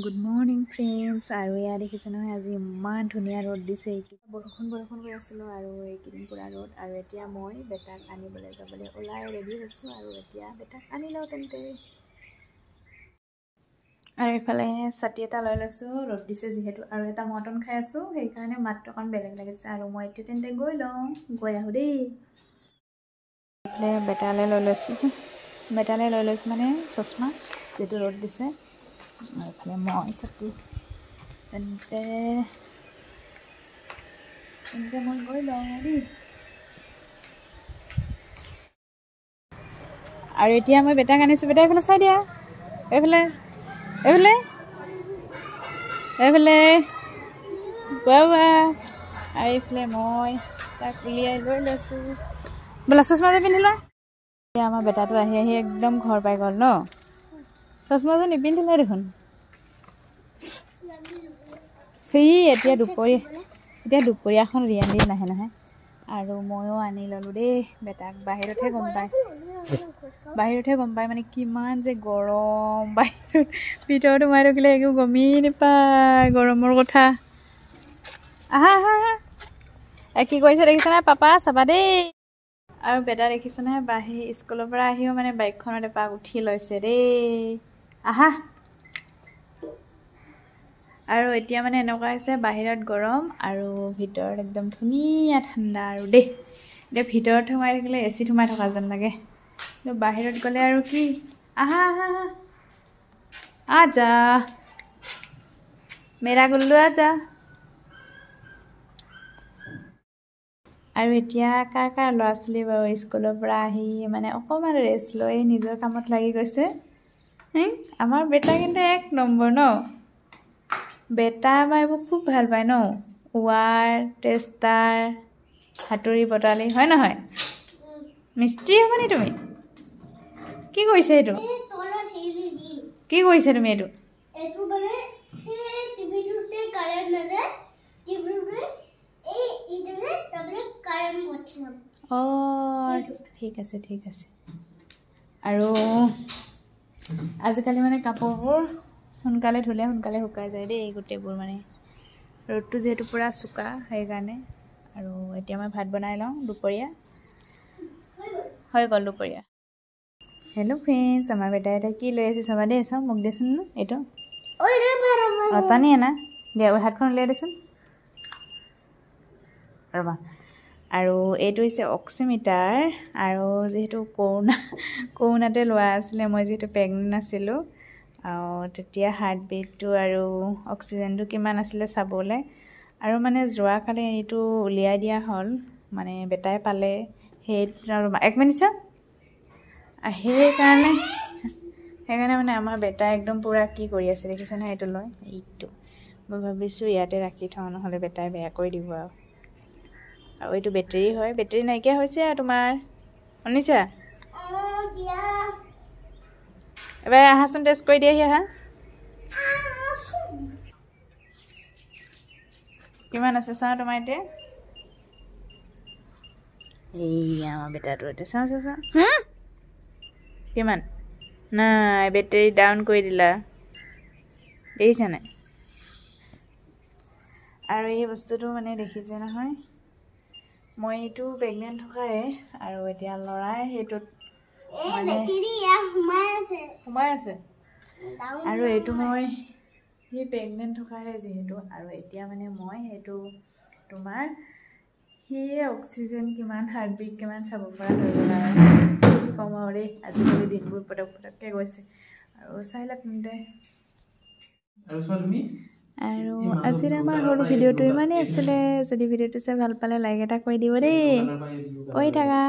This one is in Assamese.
Good morning friends আৰু ইয়া দেখিছে নহয় আজি ইমান ধুনীয়া ৰ'দ দিছে বৰষুণ হৈ আছিল আৰু এইকেইদিন পুৰা ৰ'দ আৰু এতিয়া মই বেটাক আনিবলৈ যাবলৈ ওলাই ৰেডি হৈছোঁ আৰু এতিয়া বেটাক আনি লওঁ তেন্তে আৰু ইফালে ছাতি এটা লৈ লৈছোঁ ৰ'দ দিছে যিহেতু আৰু এটা মটন খাই আছোঁ সেইকাৰণে মাতটো অকণ বেলেগ লাগিছে আৰু মই এতিয়া তেন্তে গৈ আহোঁ দেই ইফালে বেটালৈ লৈ লৈছোঁ মানে চশমা যিহেতু ৰ'দ দিছে আৰু ইফালে মই ছাতি তেন্তে মই গৈ লওঁ দেই আৰু এতিয়া মই বেটাক আনিছোঁ বেটা এইফালে চাই দিয়া এইফালে বাবা আৰু এইফালে মই তাক উলিয়াই লৈ লৈছোঁ বোলা চশমাযোৰ পিন্ধি লোৱা এতিয়া আমাৰ বেটাটো আহি একদম ঘৰ পাই গ'ল ন চশমাযোৰ নিপিন্ধিলে দেখোন সেই এতিয়া দুপৰীয়াখন ৰিয়ান দি নাহে নহয় আৰু ময়ো আনি ল'লোঁ দেই বেটাক বাহিৰতহে গম পায় মানে কিমান যে গৰম বাহিৰত ভিতৰত সোমাই থাকিলে একো গমেই নাপায় গৰমৰ কথা আহা কি কৰিছে দেখিছে নাই পাপা চাবা দেই আৰু বেটা দেখিছে নহয় স্কুলৰ পৰা আহিও মানে বাইকখনত এপাক উঠি লৈছে দেই আহা আৰু এতিয়া মানে এনেকুৱা হৈছে বাহিৰত গৰম আৰু ভিতৰত একদম ধুনীয়া ঠাণ্ডা আৰু দেই এতিয়া ভিতৰত সোমাই থাকিলে এচিত সোমাই থকা যেন লাগে কিন্তু বাহিৰত গ'লে আৰু কি আহা আজা মেৰা গুল্লু আজা আৰু এতিয়া কাৰ ল'ৰা ছোৱালী বাৰু স্কুলৰ পৰা আহি মানে অকণমান ৰেষ্ট লৈ নিজৰ কামত লাগি গৈছে আমাৰ বেটা কিন্তু 1 নম্বৰ ন বেটা আমাৰ এইবোৰ খুব ভাল পায় ন ৱাৰ টেষ্টাৰ হাতুৰি বটালি হয় নহয় মিস্ত্ৰী হ'বনি তুমি কি কৰিছে এইটো তুমি এইটো মানে সেই টিভিটোতে কাৰেণ্ট নাযায় টিভিটোতে এই ইজনে তাতে কাৰেণ্ট পঠিয়াম ঠিক আছে আৰু আজিকালি মানে কাপোৰবোৰ সোনকালে ধুলে সোনকালে শুকাই যায় দেই গোটেইবোৰ মানে ৰ'দটো যিহেতু পুৰা চোকা সেইকাৰণে আৰু এতিয়া মই ভাত বনাই লওঁ দুপৰীয়া হৈ গ'ল দুপৰীয়া হেল্ল' ফ্ৰেণ্ডছ আমাৰ বেটাই এতিয়া কি লৈ আছে চাবা দেই চাওঁ মোক দেচোন এইটো টানি আনা দিয়া হাতখন উলিয়াই দেচোন ৰ'বা আৰু এইটো হৈছে অক্সিমিটাৰ আৰু যিহেতু কৰোণাতে লোৱা আছিলে মই যিহেতু প্ৰেগনেণ্ট আছিলোঁ তেতিয়া হাৰ্টবিটটো আৰু অক্সিজেনটো কিমান আছিলে চাবলৈ আৰু মানে যোৱাকালি এইটো উলিয়াই দিয়া হ'ল মানে বেটাই পালে সেই 1 মিনিট চাওক সেইকাৰণে মানে আমাৰ বেটাই একদম পূৰা কি কৰি আছে দেখিছে নহয় এইটো লয় এইটো মই ভাবিছোঁ ইয়াতে ৰাখি থওঁ নহ'লে বেটাই বেয়া কৰি দিব আৰু এইটো বেটেৰী হয় বেটেৰী নাইকিয়া হৈছে আৰু তোমাৰ শুনিছা এবাৰ আহাচোন টেষ্ট কৰি দিয়াহি আহা কিমান আছে চাওঁ তোমাৰ এতিয়া এই আমাৰ বেটাটো এতিয়া চাওঁ কিমান নাই বেটেৰী ডাউন কৰি দিলা দেখিছা নাই আৰু এই বস্তুটো মানে দেখিছে নহয় মই এইটো প্ৰেগনেণ্ট থকাৰে আৰু এতিয়া ল'ৰাই সেইটোত সোমাই আছে আৰু এইটো মই সেই প্ৰেগনেণ্ট থকাৰে যিহেতু আৰু এতিয়া মানে মই সেইটো তোমাৰ সেয়ে অক্সিজেন কিমান হাৰ্টবিট কিমান চাব পৰা হৈ গ'ল আৰু কি ক'ম আৰু দেই আজিকালি দিনবোৰ পটককৈ গৈছে আৰু চাই লওক তেন্তে আৰু আজিৰ আমাৰ সৰু ভিডিঅ'টো ইমানেই আছিলে যদি ভিডিঅ'টো চাই ভাল পালে লাইক এটা কৰি দিব দেই পঢ়ি থাকা